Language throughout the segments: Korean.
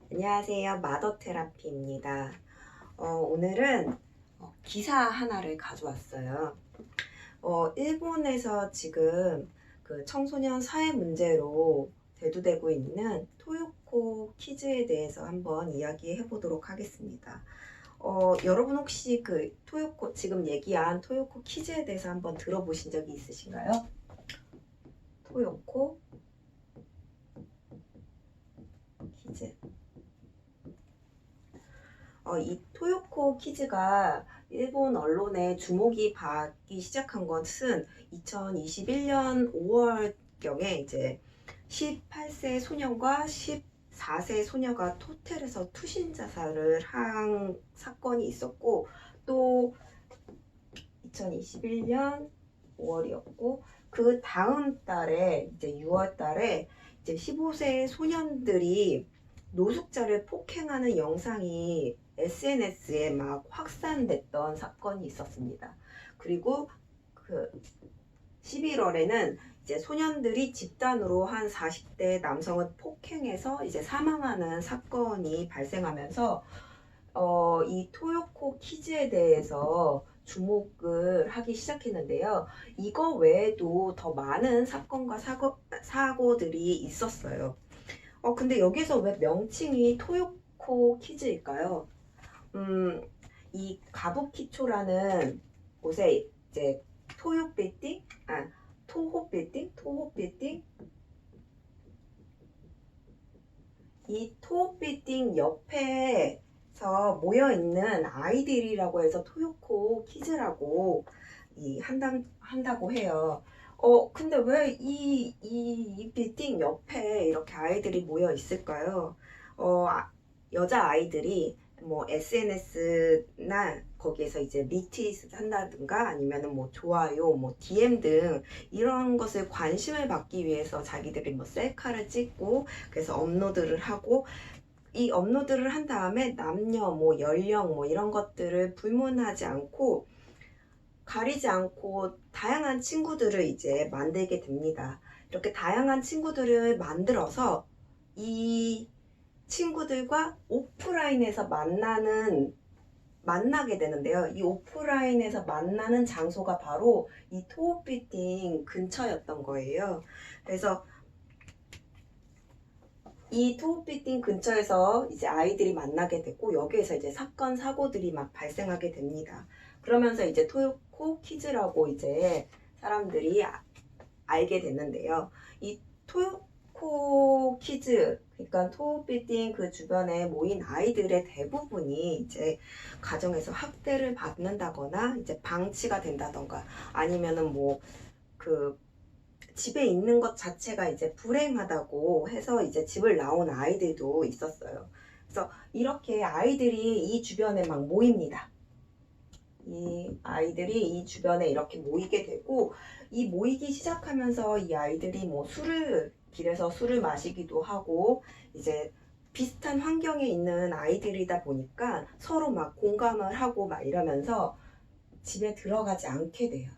안녕하세요. 마더테라피입니다. 오늘은 기사 하나를 가져왔어요. 일본에서 지금 그 청소년 사회 문제로 대두되고 있는 토요코 키즈에 대해서 한번 이야기해 보도록 하겠습니다. 여러분 혹시 그 토요코, 지금 얘기한 토요코 키즈에 대해서 한번 들어보신 적이 있으신가요? 토요코 키즈. 이 토요코 키즈가 일본 언론에 주목이 받기 시작한 것은 2021년 5월경에 이제 18세 소년과 14세 소녀가 호텔에서 투신 자살을 한 사건이 있었고, 또 2021년 5월이었고, 그 다음 달에 이제 6월 달에 이제 15세 소년들이 노숙자를 폭행하는 영상이 SNS에 막 확산됐던 사건이 있었습니다. 그리고 그 11월에는 이제 소년들이 집단으로 한 40대 남성을 폭행해서 이제 사망하는 사건이 발생하면서 이 토요코 키즈에 대해서 주목을 하기 시작했는데요. 이거 외에도 더 많은 사건과 사고들이 있었어요. 근데 여기서 왜 명칭이 토요코 키즈일까요? 이 가부키초라는 곳에 이제 토요 빌딩, 토호 빌딩, 이 토호 빌딩 옆에서 모여 있는 아이들이라고 해서 토요코 키즈라고 한다고 해요. 근데 왜 이 빌딩 옆에 이렇게 아이들이 모여 있을까요? 여자 아이들이 뭐 SNS나 거기에서 이제 리트윗 한다든가 아니면은 뭐 좋아요, 뭐 DM 등 이런 것을 관심을 받기 위해서 자기들이 뭐 셀카를 찍고 그래서 업로드를 하고, 이 업로드를 한 다음에 남녀, 뭐 연령, 뭐 이런 것들을 불문하지 않고 가리지 않고 다양한 친구들을 이제 만들게 됩니다. 이렇게 다양한 친구들을 만들어서 이 친구들과 오프라인에서 만나게 되는데요. 이 오프라인에서 만나는 장소가 바로 이 토호빌딩 근처였던 거예요. 그래서 이 토호빌딩 근처에서 이제 아이들이 만나게 되고 여기에서 이제 사건 사고들이 막 발생하게 됩니다. 그러면서 이제 토요코 키즈라고 이제 사람들이 알게 됐는데요. 이 토요코 키즈, 그러니까 토호빌딩 그 주변에 모인 아이들의 대부분이 이제 가정에서 학대를 받는다거나 이제 방치가 된다던가 아니면은 뭐 그 집에 있는 것 자체가 이제 불행하다고 해서 이제 집을 나온 아이들도 있었어요. 그래서 이렇게 아이들이 이 주변에 막 모입니다. 이 아이들이 이 주변에 이렇게 모이게 되고, 이 모이기 시작하면서 이 아이들이 뭐 길에서 술을 마시기도 하고 이제 비슷한 환경에 있는 아이들이다 보니까 서로 막 공감을 하고 막 이러면서 집에 들어가지 않게 돼요.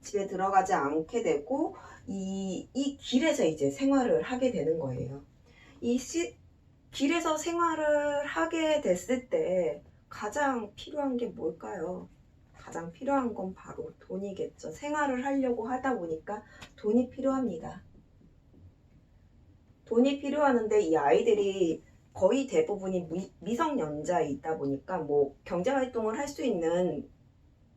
집에 들어가지 않게 되고 이 길에서 이제 생활을 하게 되는 거예요. 이 길에서 생활을 하게 됐을 때 가장 필요한 게 뭘까요? 가장 필요한 건 바로 돈이겠죠. 생활을 하려고 하다 보니까 돈이 필요합니다. 돈이 필요하는데 이 아이들이 거의 대부분이 미성년자이다 보니까 뭐 경제활동을 할 수 있는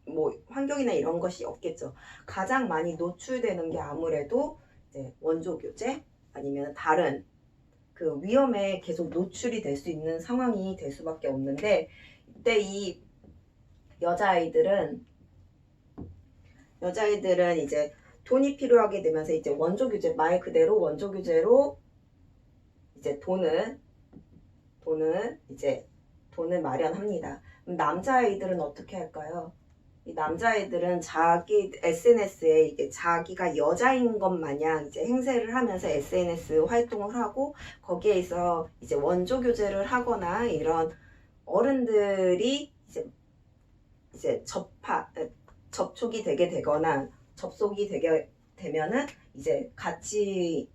뭐 환경이나 이런 것이 없겠죠. 가장 많이 노출되는 게 아무래도 이제 원조 교제 아니면 다른 그 위험에 계속 노출이 될 수 있는 상황이 될 수밖에 없는데, 이때 이 여자아이들은 이제 돈이 필요하게 되면서 이제 원조 교제, 말 그대로 원조 교제로 이제 돈을 마련합니다. 그럼 남자아이들은 어떻게 할까요? 이 남자애들은 자기 SNS에 이게 자기가 여자인 것 마냥 이제 행세를 하면서 SNS 활동을 하고 거기에서 이제 원조 교제를 하거나 이런 어른들이 이제 접촉이 되게 되거나 접속이 되게 되면은 이제 같이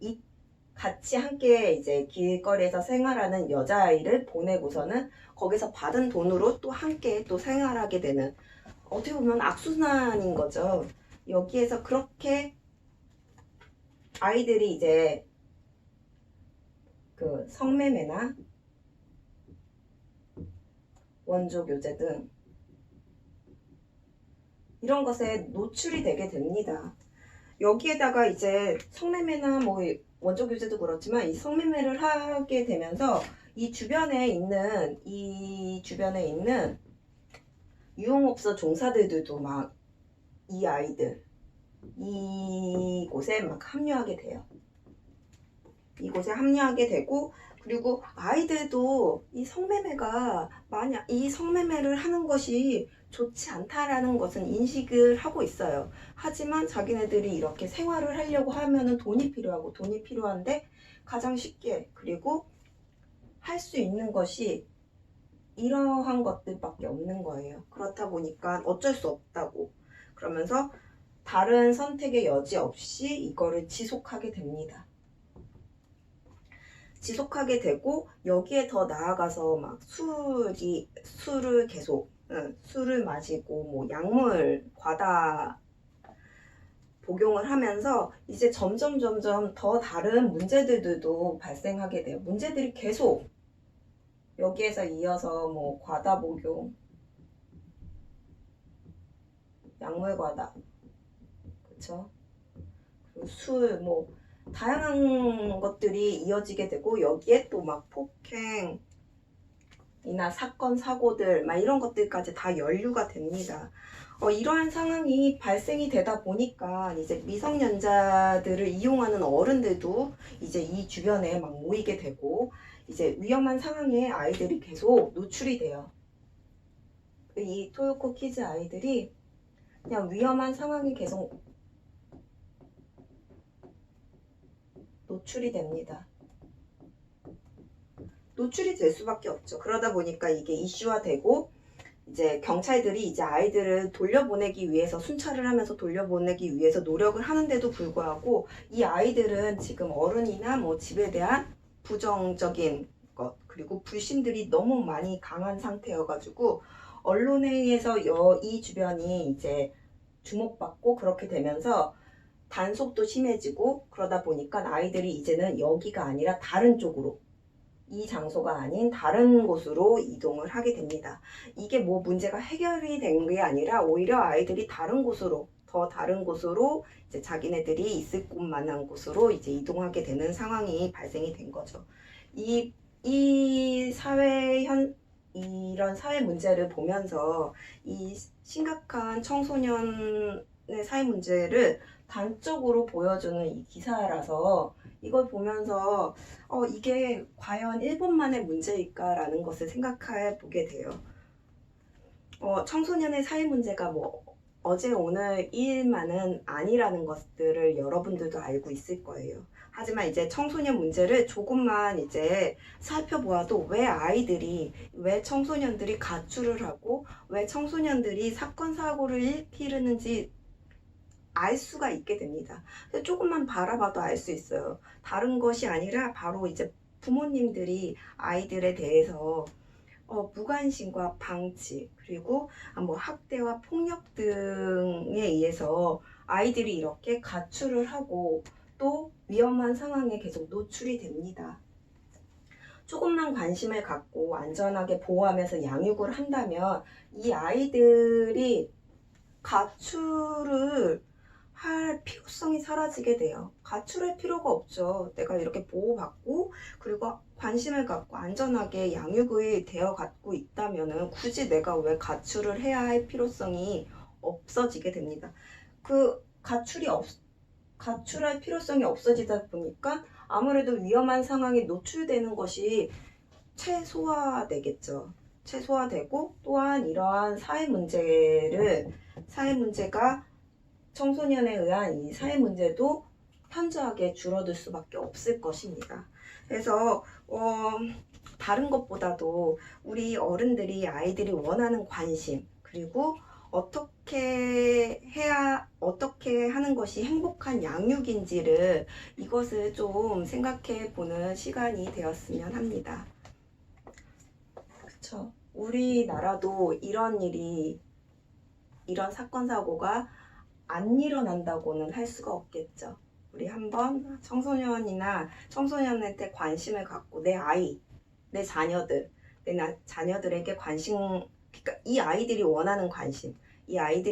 같이 함께 이제 길거리에서 생활하는 여자아이를 보내고서는 거기서 받은 돈으로 또 함께 또 생활하게 되는, 어떻게 보면 악순환인 거죠. 여기에서 그렇게 아이들이 이제 그 성매매나 원조교제 등 이런 것에 노출이 되게 됩니다. 여기에다가 이제 성매매나 뭐 원조교제도 그렇지만 이 성매매를 하게 되면서 이 주변에 있는 유흥업소 종사들도 막 이 아이들 이곳에 막 합류하게 돼요. 이곳에 합류하게 되고, 그리고 아이들도 이 성매매가 만약 이 성매매를 하는 것이 좋지 않다라는 것은 인식을 하고 있어요. 하지만 자기네들이 이렇게 생활을 하려고 하면은 돈이 필요한데 가장 쉽게 그리고 할 수 있는 것이 이러한 것들밖에 없는 거예요. 그렇다 보니까 어쩔 수 없다고 그러면서 다른 선택의 여지 없이 이거를 지속하게 됩니다. 지속하게 되고, 여기에 더 나아가서 막 술을 계속 술을 마시고 뭐 약물 과다 복용을 하면서 이제 점점 더 다른 문제들도 발생하게 돼요. 문제들이 계속 여기에서 이어서 뭐 과다 복용, 약물 과다, 그쵸? 그리고 술, 뭐 다양한 것들이 이어지게 되고, 여기에 또 막 폭행이나 사건 사고들 막 이런 것들까지 다 연루가 됩니다. 이러한 상황이 발생이 되다 보니까 이제 미성년자들을 이용하는 어른들도 이제 이 주변에 막 모이게 되고, 이제 위험한 상황에 아이들이 계속 노출이 돼요. 이 토요코 키즈 아이들이 그냥 위험한 상황에 계속 노출이 됩니다. 노출이 될 수밖에 없죠. 그러다 보니까 이게 이슈화되고, 이제 경찰들이 이제 아이들을 돌려보내기 위해서 순찰을 하면서 돌려보내기 위해서 노력을 하는데도 불구하고 이 아이들은 지금 어른이나 뭐 집에 대한 부정적인 것 그리고 불신들이 너무 많이 강한 상태여가지고 언론에 의해서 이 주변이 이제 주목받고, 그렇게 되면서 단속도 심해지고, 그러다 보니까 아이들이 이제는 여기가 아니라 다른 쪽으로, 이 장소가 아닌 다른 곳으로 이동을 하게 됩니다. 이게 뭐 문제가 해결이 된 게 아니라 오히려 아이들이 더 다른 곳으로 이제 자기네들이 있을 곳만한 곳으로 이제 이동하게 되는 상황이 발생이 된 거죠. 이 이런 사회 문제를 보면서 이 심각한 청소년의 사회 문제를 단적으로 보여주는 이 기사라서 이걸 보면서 이게 과연 일본만의 문제일까라는 것을 생각해 보게 돼요. 청소년의 사회 문제가 뭐 어제 오늘 일만은 아니라는 것들을 여러분들도 알고 있을 거예요. 하지만 이제 청소년 문제를 조금만 이제 살펴보아도 왜 청소년들이 가출을 하고 왜 청소년들이 사건 사고를 일으키는지 알 수가 있게 됩니다. 조금만 바라봐도 알 수 있어요. 다른 것이 아니라 바로 이제 부모님들이 아이들에 대해서 무관심과 방치, 그리고 뭐 학대와 폭력 등에 의해서 아이들이 이렇게 가출을 하고 또 위험한 상황에 계속 노출이 됩니다. 조금만 관심을 갖고 안전하게 보호하면서 양육을 한다면 이 아이들이 가출을 할 필요성이 사라지게 돼요. 가출할 필요가 없죠. 내가 이렇게 보호받고 그리고 관심을 갖고 안전하게 양육이 되어 갖고 있다면은 굳이 내가 왜 가출을 해야 할 필요성이 없어지게 됩니다. 가출할 필요성이 없어지다 보니까 아무래도 위험한 상황에 노출되는 것이 최소화되겠죠. 최소화되고, 또한 이러한 사회 문제가 청소년에 의한 이 사회 문제도 현저하게 줄어들 수밖에 없을 것입니다. 그래서 다른 것보다도 우리 어른들이 아이들이 원하는 관심, 그리고 어떻게 하는 것이 행복한 양육인지를 이것을 좀 생각해 보는 시간이 되었으면 합니다. 그쵸? 우리나라도 이런 사건, 사고가 안 일어난다고는 할 수가 없겠죠. 우리 한번 청소년한테 관심을 갖고 내 자녀들, 자녀들에게 그러니까 이 아이들이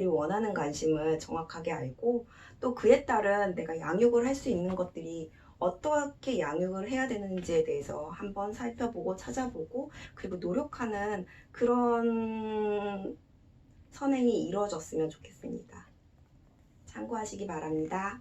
원하는 관심을 정확하게 알고 또 그에 따른 내가 양육을 할 수 있는 것들이 어떻게 양육을 해야 되는지에 대해서 한번 살펴보고 찾아보고 그리고 노력하는 그런 선행이 이루어졌으면 좋겠습니다. 참고하시기 바랍니다.